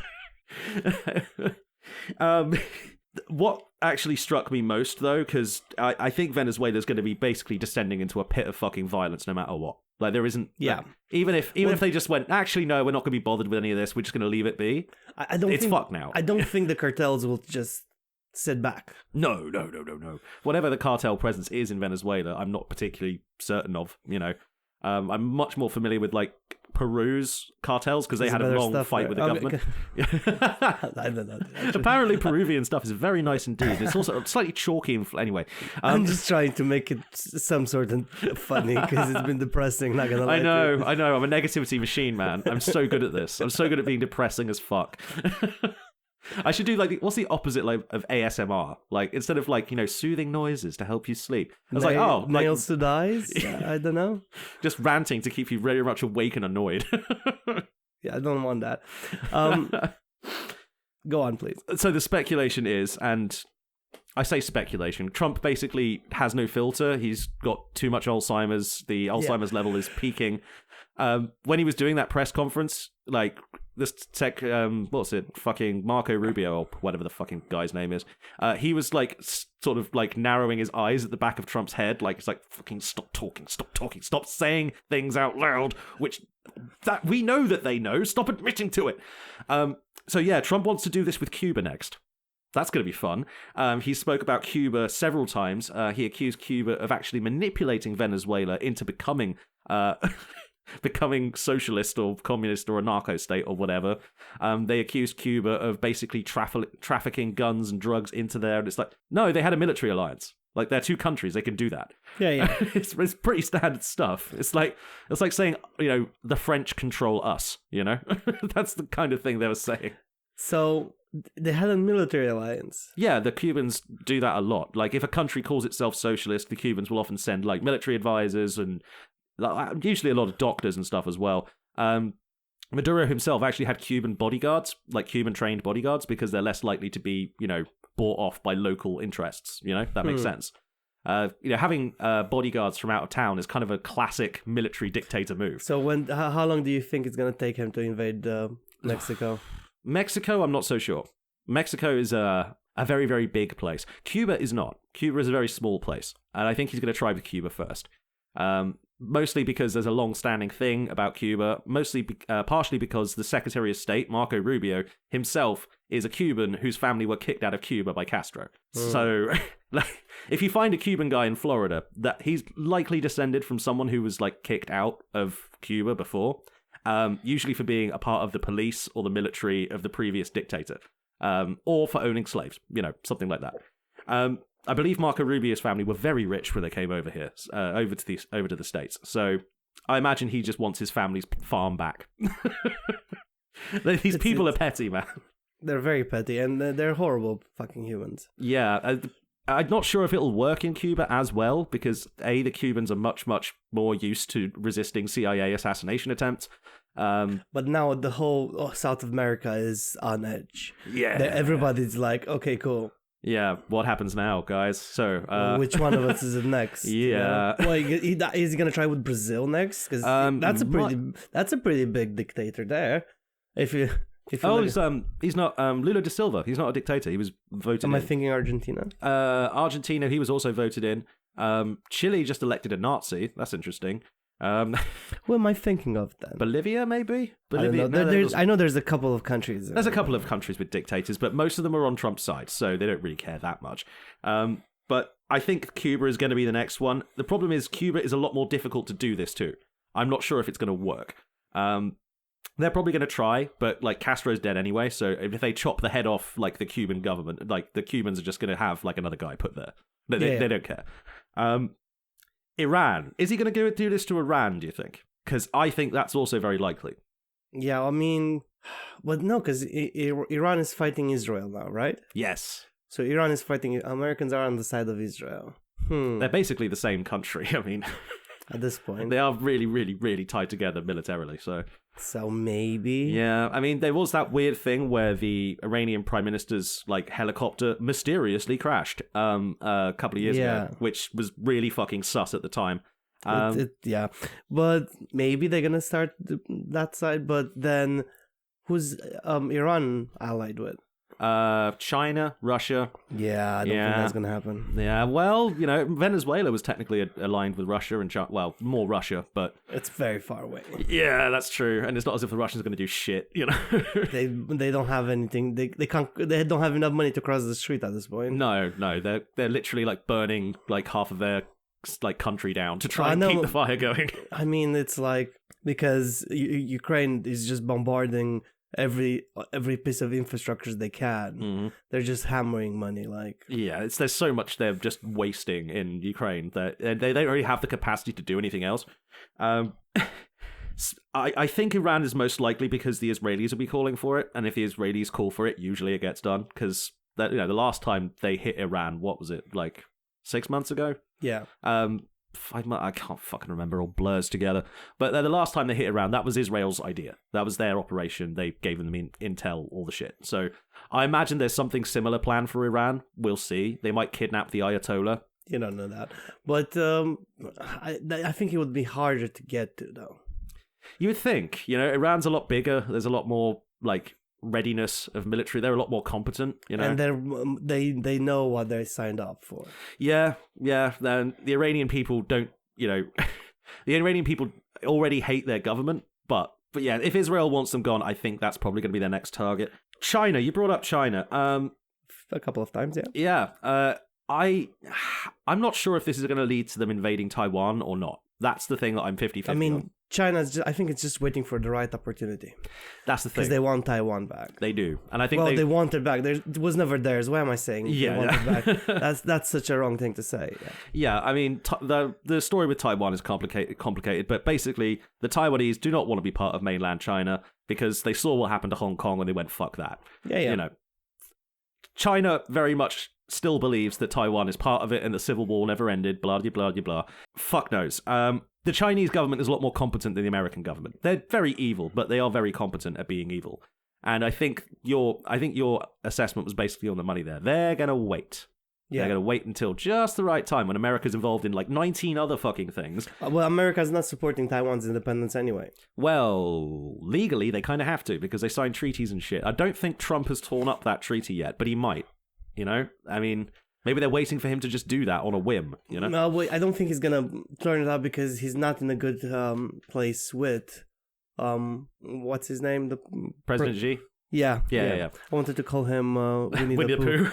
what actually struck me most, though, because I think Venezuela is going to be basically descending into a pit of fucking violence no matter what. Like, there isn't... Yeah. Like, even if they just went, actually, no, we're not going to be bothered with any of this, we're just going to leave it be, it's fucked now. I don't think the cartels will just sit back. No. Whatever the cartel presence is in Venezuela, I'm not particularly certain of, you know. I'm much more familiar with, like, Peru's cartels, because they had a long fight with the government. I don't know. Apparently, Peruvian stuff is very nice indeed. It's also slightly chalky. Anyway, I'm just trying to make it some sort of funny, because it's been depressing, not gonna lie. I know. I'm a negativity machine, man. I'm so good at this. I'm so good at being depressing as fuck. I should do, like, what's the opposite, like, of ASMR? Like, instead of, like, you know, soothing noises to help you sleep. I was nails to dies? I don't know. Just ranting to keep you very much awake and annoyed. Yeah, I don't want that. Go on, please. So the speculation is, and I say speculation, Trump basically has no filter. He's got too much Alzheimer's. The Alzheimer's level is peaking. When he was doing that press conference, like, this what's it, fucking Marco Rubio, or whatever the fucking guy's name is, he was, like, sort of, like, narrowing his eyes at the back of Trump's head, like, it's like, fucking stop talking, stop saying things out loud, which that we know that they know, stop admitting to it. So yeah, Trump wants to do this with Cuba next. That's going to be fun. He spoke about Cuba several times. He accused Cuba of actually manipulating Venezuela into becoming socialist or communist or a narco state or whatever. They accused Cuba of basically trafficking guns and drugs into there, and it's like, no, they had a military alliance. Like, they're two countries, they can do that. Yeah. It's pretty standard stuff. It's like saying, you know, the French control us, you know? That's the kind of thing they were saying. So they had a military alliance. Yeah, the Cubans do that a lot. Like, if a country calls itself socialist, the Cubans will often send, like, military advisors and usually a lot of doctors and stuff as well. Maduro himself actually had Cuban bodyguards, like Cuban-trained bodyguards, because they're less likely to be, you know, bought off by local interests, you know? That makes sense. You know, having bodyguards from out of town is kind of a classic military dictator move. So how long do you think it's going to take him to invade Mexico? Mexico, I'm not so sure. Mexico is a very, very big place. Cuba is not. Cuba is a very small place. And I think he's going to try with Cuba first. Mostly because there's a long-standing thing about Cuba, partially because the Secretary of State, Marco Rubio, himself is a Cuban whose family were kicked out of Cuba by Castro. So, like, if you find a Cuban guy in Florida, that he's likely descended from someone who was, like, kicked out of Cuba before, usually for being a part of the police or the military of the previous dictator, or for owning slaves, you know, something like that. I believe Marco Rubio's family were very rich when they came over here, over to the States. So I imagine he just wants his family's farm back. These people are petty, man. They're very petty, and they're horrible fucking humans. Yeah, I'm not sure if it'll work in Cuba as well, because the Cubans are much, much more used to resisting CIA assassination attempts. But now the whole South America is on edge. Yeah. Everybody's like, okay, cool. Yeah, what happens now, guys? So, which one of us is it next? Yeah. Well, is he gonna try with Brazil next? Because that's a pretty big dictator there. If you he's not Lula da Silva. He's not a dictator. He was voted in. Am I thinking Argentina? Argentina, he was also voted in. Chile just elected a Nazi. That's interesting. Who am I thinking of then? Bolivia, maybe? Bolivia. I know there's a couple of countries. There's a couple of countries with dictators, but most of them are on Trump's side, so they don't really care that much. But I think Cuba is going to be the next one. The problem is Cuba is a lot more difficult to do this too. I'm not sure if it's going to work. They're probably going to try, but, like, Castro's dead anyway, so if they chop the head off, like, the Cuban government, like, the Cubans are just going to have, like, another guy put there. They don't care. Iran. Is he going to do this to Iran, do you think? Because I think that's also very likely. Yeah, I mean, well, no, because Iran is fighting Israel now, right? Yes. So Iran is fighting, Americans are on the side of Israel. They're basically the same country, I mean. at this point. They are really, really, really tied together militarily. So maybe. Yeah, I mean, there was that weird thing where the Iranian prime minister's like helicopter mysteriously crashed a couple of years ago, which was really fucking sus at the time. Yeah, but maybe they're gonna start that side. But then, who's Iran allied with? China, Russia. Yeah, I don't think that's gonna happen. Yeah, well, Venezuela was technically aligned with Russia and China. Well, more Russia, but it's very far away. Yeah, that's true, and it's not as if the Russians are going to do shit. They don't have anything. They can't. They don't have enough money to cross the street at this point. No, they're literally like burning like half of their like country down to try and keep the fire going. I mean, it's like because Ukraine is just bombarding every piece of infrastructure they can. Mm-hmm. They're just hammering money. There's so much they're just wasting in Ukraine that they don't really have the capacity to do anything else. I think Iran is most likely because the Israelis will be calling for it, and if the Israelis call for it, usually it gets done. Because the last time they hit Iran, what was it, like 6 months ago? Yeah. I can't fucking remember, all blurs together. But the last time they hit Iran, that was Israel's idea. That was their operation. They gave them intel, all the shit. So I imagine there's something similar planned for Iran. We'll see. They might kidnap the Ayatollah. You don't know that. But I think it would be harder to get to, though. You would think. Iran's a lot bigger. There's a lot more, readiness of military. They're a lot more competent, and they know what they signed up for. Then the Iranian people don't, the Iranian people already hate their government, but yeah, if Israel wants them gone, I think that's probably going to be their next target. China, you brought up China a couple of times. I'm not sure if this is going to lead to them invading Taiwan or not. That's the thing that I'm 50-50 on. China's I think it's just waiting for the right opportunity. That's the thing. Because they want Taiwan back. They do. And I think they want it back. It was never theirs. Why am I saying they want it back? That's such a wrong thing to say. Yeah, I mean, the story with Taiwan is complicated, but basically the Taiwanese do not want to be part of mainland China because they saw what happened to Hong Kong and they went, fuck that. Yeah. China very much still believes that Taiwan is part of it and the civil war never ended, blah, blah, blah, blah. Fuck knows. The Chinese government is a lot more competent than the American government. They're very evil, but they are very competent at being evil. And I think your assessment was basically on the money there. They're going to wait. Yeah. They're going to wait until just the right time when America's involved in 19 other fucking things. Well, America's not supporting Taiwan's independence anyway. Well, legally, they kind of have to because they signed treaties and shit. I don't think Trump has torn up that treaty yet, but he might. I mean, maybe they're waiting for him to just do that on a whim, No, wait, I don't think he's going to turn it up because he's not in a good place with, what's his name? The President Xi? Yeah. I wanted to call him Winnie the Pooh.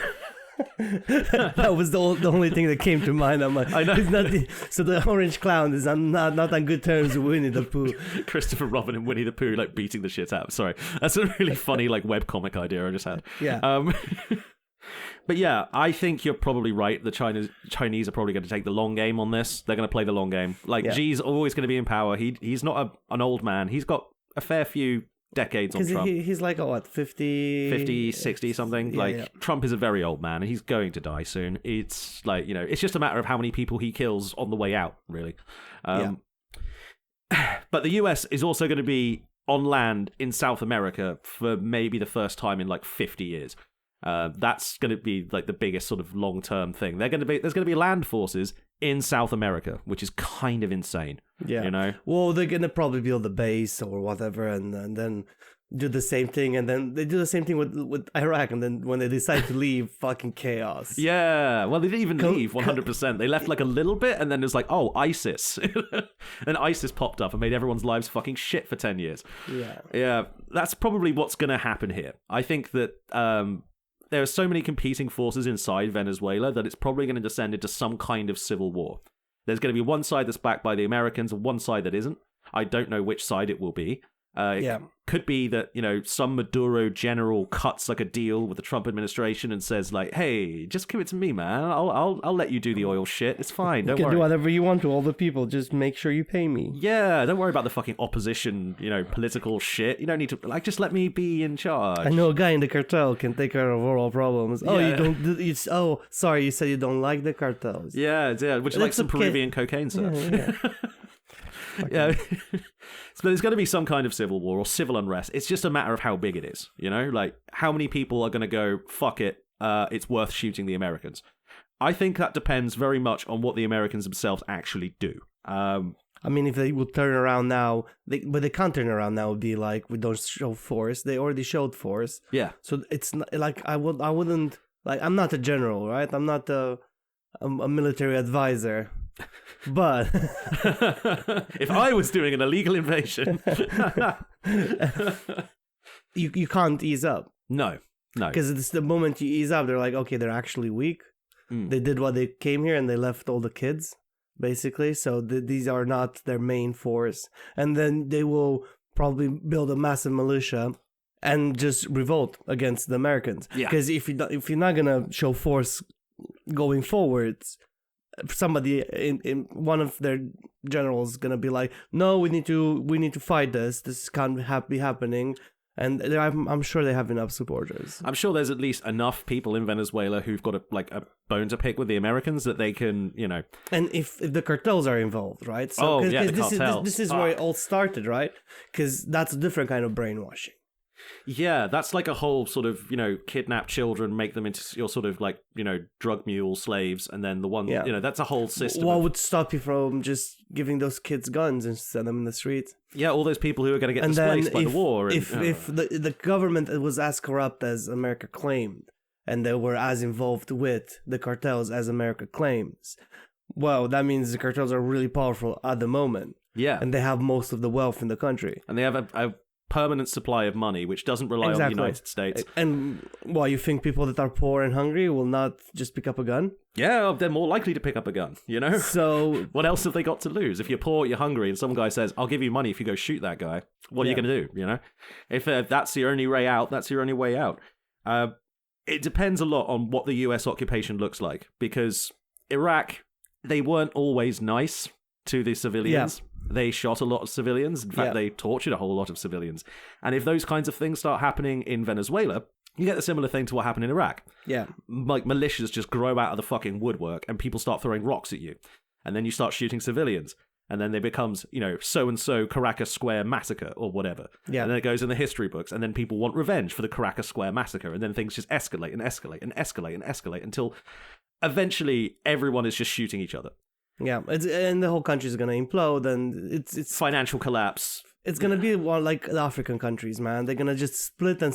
That was the only thing that came to mind. I'm like, I know. So the orange clown is not on good terms with Winnie the Pooh. Christopher Robin and Winnie the Pooh beating the shit out. Sorry, that's a really funny webcomic idea I just had. Yeah. But yeah, I think you're probably right. The Chinese are probably going to take the long game on this. They're going to play the long game. Xi's always going to be in power. He's not an old man. He's got a fair few decades on Trump. He's 50, 60 something. Trump is a very old man and he's going to die soon. It's it's just a matter of how many people he kills on the way out, really. But the US is also going to be on land in South America for maybe the first time in 50 years. That's going to be the biggest sort of long-term thing. There's going to be land forces in South America, which is kind of insane. Yeah. Well, they're going to probably build a base or whatever, and then do the same thing, and then they do the same thing with Iraq, and then when they decide to leave, fucking chaos. Yeah. Well, they didn't even leave 100%. They left a little bit, and then it's ISIS. And ISIS popped up and made everyone's lives fucking shit for 10 years. Yeah. Yeah. That's probably what's going to happen here. I think that there are so many competing forces inside Venezuela that it's probably going to descend into some kind of civil war. There's going to be one side that's backed by the Americans and one side that isn't. I don't know which side it will be. It could be that, some Maduro general cuts a deal with the Trump administration and says hey, just give it to me, man. I'll let you do the oil shit. It's fine. Don't worry. You can do whatever you want to all the people. Just make sure you pay me. Yeah, don't worry about the fucking opposition, political shit. You don't need to just let me be in charge. I know a guy in the cartel can take care of all problems. Oh, you don't. Sorry, you said you don't like the cartels. Yeah. Would you like some Peruvian cocaine, sir? Yeah. Yeah. So there's going to be some kind of civil war or civil unrest. It's just a matter of how big it is, you know? Like, how many people are going to go, fuck it, it's worth shooting the Americans? I think that depends very much on what the Americans themselves actually do. I mean, if they would turn around now, but they can't turn around now. Would be like, we don't show force. They already showed force. Yeah. So it's not, like I wouldn't like. I'm not a general, right? I'm not a military advisor. But if I was doing an illegal invasion, you can't ease up. No. Because it's the moment you ease up, they're like, okay, they're actually weak. They did what they came here and they left all the kids, basically. So these are not their main force. And then they will probably build a massive militia and just revolt against the Americans. Because if you're not going to show force going forwards, somebody in one of their generals is going to be like, no, we need to fight this. This can't be happening. And I'm sure they have enough supporters. I'm sure there's at least enough people in Venezuela who've got a bone to pick with the Americans that they can, you know. And if the cartels are involved, right? So, the cartels. This is where it all started, right? Because that's a different kind of brainwashing. Yeah, that's like a whole sort of, you know, kidnap children, make them into your sort of like, you know, drug mule slaves, and then the one, you know, that's a whole system. What would stop you from just giving those kids guns and send them in the streets? Yeah, all those people who are going to get displaced by the war. If the government was as corrupt as America claimed, and they were as involved with the cartels as America claims, well, that means the cartels are really powerful at the moment. Yeah. And they have most of the wealth in the country. And they have a permanent supply of money, which doesn't rely on the United States. And you think people that are poor and hungry will not just pick up a gun? Yeah, they're more likely to pick up a gun, you know? So what else have they got to lose? If you're poor, you're hungry, and some guy says, I'll give you money if you go shoot that guy, what are you going to do, you know? If that's your only way out, that's your only way out. It depends a lot on what the US occupation looks like, because Iraq, they weren't always nice to the civilians. Yeah. They shot a lot of civilians. In fact, they tortured a whole lot of civilians. And if those kinds of things start happening in Venezuela, you get a similar thing to what happened in Iraq. Yeah. Like militias just grow out of the fucking woodwork and people start throwing rocks at you. And then you start shooting civilians. And then there becomes, you know, so-and-so Caracas Square massacre or whatever. Yeah. And then it goes in the history books. And then people want revenge for the Caracas Square massacre. And then things just escalate and escalate and escalate and escalate until eventually everyone is just shooting each other. Yeah, and the whole country is gonna implode, and it's financial collapse. It's gonna be like the African countries, man. They're gonna just split, and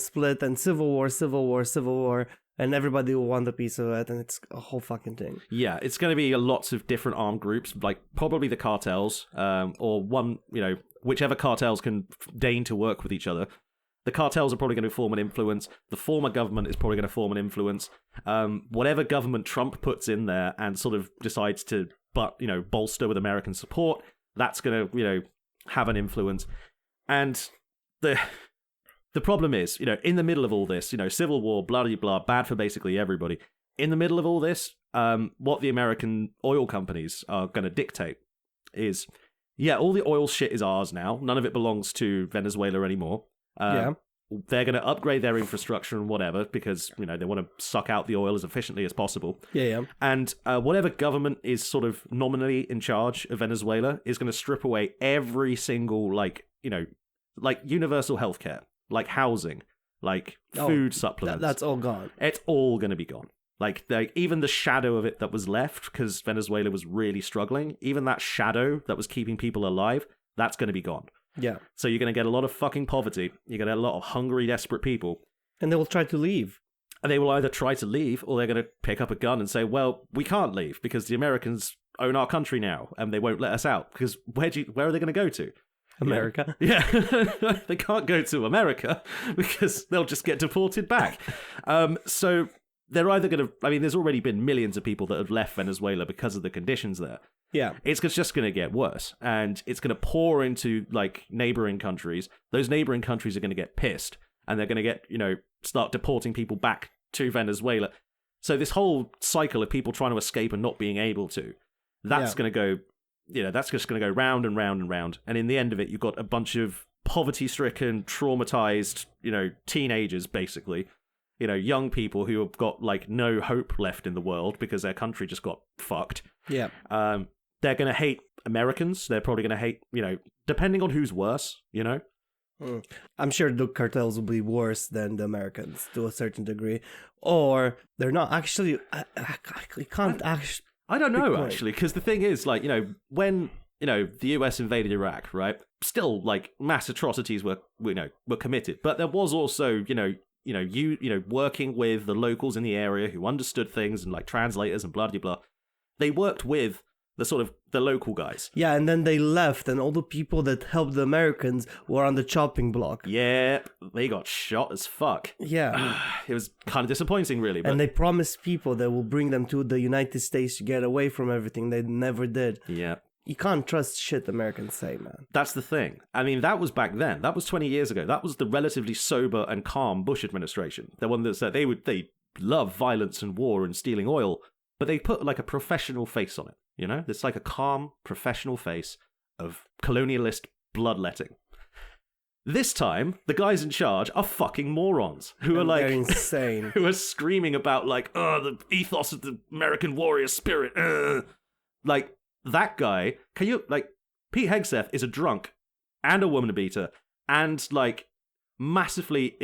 civil war, and everybody will want a piece of it, and it's a whole fucking thing. Yeah, it's gonna be lots of different armed groups, like probably the cartels, or one, you know, whichever cartels can deign to work with each other. The cartels are probably going to form an influence. The former government is probably going to form an influence. Whatever government Trump puts in there and sort of decides to, bolster with American support, that's going to, have an influence. And the problem is, in the middle of all this, civil war, blah, blah, blah, bad for basically everybody. In the middle of all this, what the American oil companies are going to dictate is, all the oil shit is ours now. None of it belongs to Venezuela anymore. They're going to upgrade their infrastructure and whatever because, they want to suck out the oil as efficiently as possible. Yeah. And whatever government is sort of nominally in charge of Venezuela is going to strip away every single, like universal healthcare, like housing, like food supplements. That's all gone. It's all going to be gone. Like even the shadow of it that was left, because Venezuela was really struggling, even that shadow that was keeping people alive, that's going to be gone. Yeah. So you're going to get a lot of fucking poverty. You're going to get a lot of hungry, desperate people. And they will try to leave. And they will either try to leave or they're going to pick up a gun and say, well, we can't leave because the Americans own our country now and they won't let us out. Because where are they going to go to? America. Yeah. They can't go to America because they'll just get deported back. So they're either going to... there's already been millions of people that have left Venezuela because of the conditions there. Yeah. It's just going to get worse. And it's going to pour into, neighboring countries. Those neighboring countries are going to get pissed. And they're going to get, start deporting people back to Venezuela. So this whole cycle of people trying to escape and not being able to, that's going to go, that's just going to go round and round and round. And in the end of it, you've got a bunch of poverty-stricken, traumatized, teenagers, basically. Young people who have got, no hope left in the world because their country just got fucked. Yeah. they're going to hate Americans. They're probably going to hate, depending on who's worse, I'm sure the cartels will be worse than the Americans to a certain degree, or they're not actually. I can't actually. I don't know actually, because the thing is, like, when the US invaded Iraq, right? Still, like, mass atrocities were committed, but there was also working with the locals in the area who understood things and like translators and blah blah blah. They worked with the local guys. Yeah, and then they left, and all the people that helped the Americans were on the chopping block. Yeah, they got shot as fuck. Yeah. It was kind of disappointing, really. But... And they promised people that will bring them to the United States to get away from everything. They never did. Yeah. You can't trust shit Americans say, man. That's the thing. I mean, that was back then. That was 20 years ago. That was the relatively sober and calm Bush administration. The one that said they love violence and war and stealing oil, but they put like a professional face on it. It's like a calm, professional face of colonialist bloodletting. This time, the guys in charge are fucking morons who are like... They're insane. Who are screaming about like, the ethos of the American warrior spirit. Like, that guy, Pete Hegseth is a drunk and a woman beater and like massively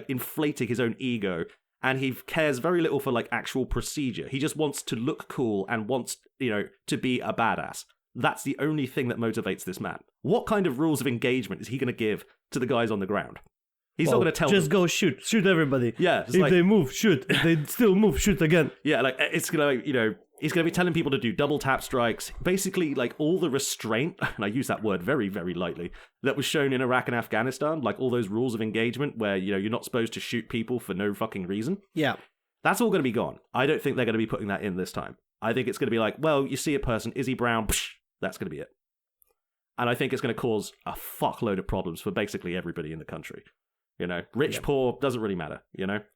inflating his own ego. And he cares very little for like actual procedure. He just wants to look cool and wants, to be a badass. That's the only thing that motivates this man. What kind of rules of engagement is he going to give to the guys on the ground? He's not going to tell them. Just go shoot everybody. Yeah. If they move, shoot. If they still move, shoot again. Yeah, like it's going to, he's going to be telling people to do double tap strikes. Basically, like all the restraint, and I use that word very, very lightly, that was shown in Iraq and Afghanistan, like all those rules of engagement where, you're not supposed to shoot people for no fucking reason. Yeah. That's all going to be gone. I don't think they're going to be putting that in this time. I think it's going to be like, well, you see a person, is he brown? Psh, that's going to be it. And I think it's going to cause a fuckload of problems for basically everybody in the country. Rich, poor, doesn't really matter,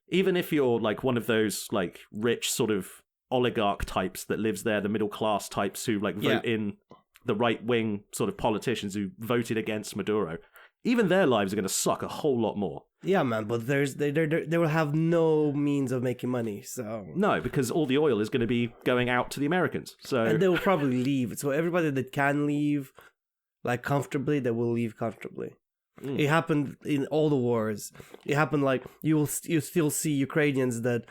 Even if you're like one of those like rich sort of oligarch types that lives there, the middle class types who like vote in the right wing sort of politicians who voted against Maduro, even their lives are going to suck a whole lot more. Yeah, man, but they will have no means of making money, so... No, because all the oil is going to be going out to the Americans, so... And they will probably leave, so everybody that can leave, like, comfortably, they will leave comfortably. It happened in all the wars. It happened, like, you still see Ukrainians that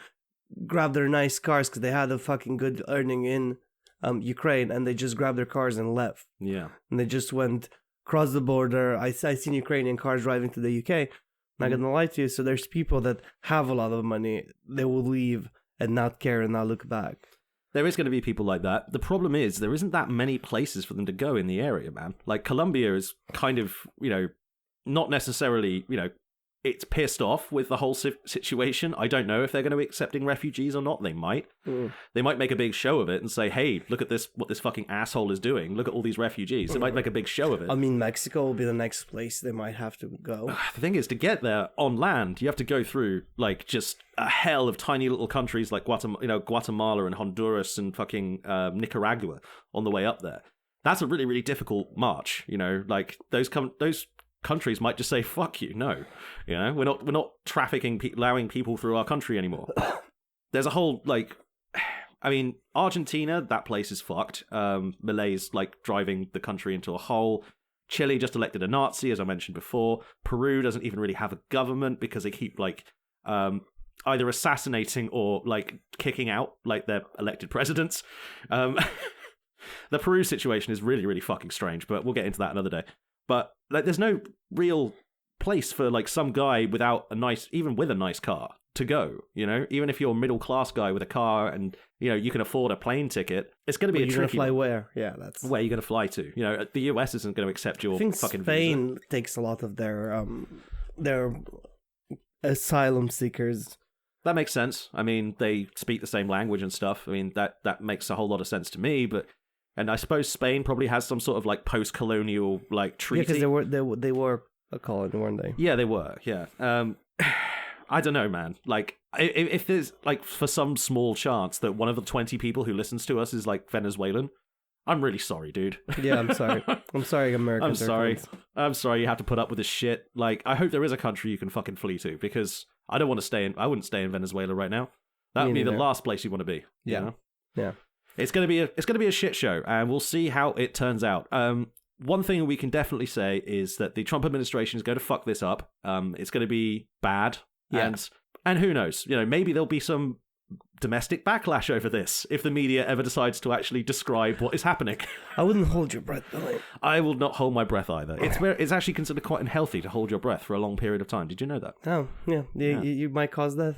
grab their nice cars because they had a fucking good earning in Ukraine, and they just grabbed their cars and left. Yeah. And they just went across the border. I seen Ukrainian cars driving to the UK. Not gonna lie to you. So there's people that have a lot of money. They will leave and not care and not look back. There is going to be people like that. The problem is there isn't that many places for them to go in the area, man. Like Colombia is kind of, not necessarily, it's pissed off with the whole situation. I don't know if they're going to be accepting refugees or not. They might. They might make a big show of it and say, hey, look at this, what this fucking asshole is doing. Look at all these refugees. They might make a big show of it. I mean, Mexico will be the next place they might have to go. The thing is, to get there on land, you have to go through, like, just a hell of tiny little countries like Guatemala and Honduras and fucking Nicaragua on the way up there. That's a really, really difficult march, like, those countries might just say, fuck you, no. We're not trafficking, allowing people through our country anymore. There's a whole, like, I mean, Argentina, that place is fucked. Malays, like, driving the country into a hole. Chile just elected a Nazi, as I mentioned before. Peru doesn't even really have a government because they keep, like, either assassinating or, like, kicking out, like, their elected presidents. The Peru situation is really, really fucking strange, but we'll get into that another day. But like, there's no real place for like some guy even with a nice car to go. Even if you're a middle class guy with a car and you can afford a plane ticket, it's going to be a tricky. You're going to fly where? Yeah, that's where you're going to fly to. The US isn't going to accept your fucking Spain visa. Takes a lot of their asylum seekers. That makes sense. I mean, they speak the same language and stuff. I mean, that makes a whole lot of sense to me, but. And I suppose Spain probably has some sort of like post-colonial like treaty. Yeah, because they were a colony, weren't they? Yeah, they were. Yeah. I don't know, man. Like, if there's like for some small chance that one of the 20 people who listens to us is like Venezuelan, I'm really sorry, dude. Yeah, I'm sorry. I'm sorry, Americans. I'm sorry you have to put up with this shit. Like, I hope there is a country you can fucking flee to because I don't want to I wouldn't stay in Venezuela right now. That would be the last place you want to be. Yeah. Yeah. It's gonna be a shit show, and we'll see how it turns out. One thing we can definitely say is that the Trump administration is going to fuck this up. It's going to be bad, and who knows? Maybe there'll be some domestic backlash over this if the media ever decides to actually describe what is happening. I wouldn't hold your breath, Billy. I will not hold my breath either. It's actually considered quite unhealthy to hold your breath for a long period of time. Did you know that? Oh, yeah. You might cause death.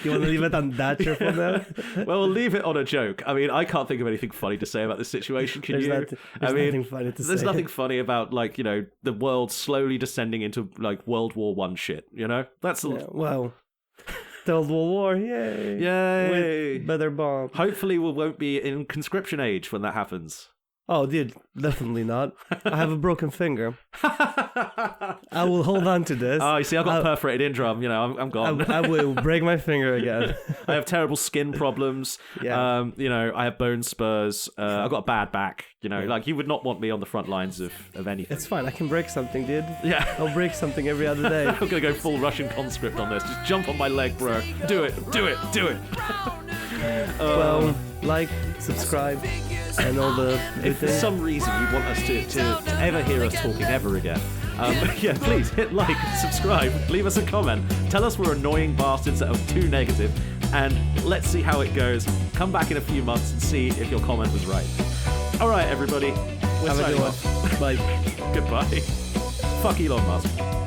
You want to leave it on that cheerful note? Well, we'll leave it on a joke. I mean, I can't think of anything funny to say about this situation. Can you? There's nothing funny to say. There's nothing funny about the world slowly descending into World War I shit. That's well, the World War, yay! Yay! With better bomb. Hopefully, we won't be in conscription age when that happens. Oh, dude, definitely not. I have a broken finger. I will hold on to this. Oh, you see, I've got a perforated eardrum. I'm gone. I will break my finger again. I have terrible skin problems. Yeah. I have bone spurs. I've got a bad back. You would not want me on the front lines of anything. It's fine. I can break something, dude. Yeah. I'll break something every other day. I'm going to go full Russian conscript on this. Just jump on my leg, bro. Do it. Do it. Do it. Well, subscribe, and all the if for some reason you want us to ever hear us talking ever again, please hit like, subscribe, leave us a comment, tell us we're annoying bastards that are too negative, and let's see how it goes. Come back in a few months and see if your comment was right. All right, everybody, we're Have a signing good off. one. Bye. Goodbye. Fuck Elon Musk.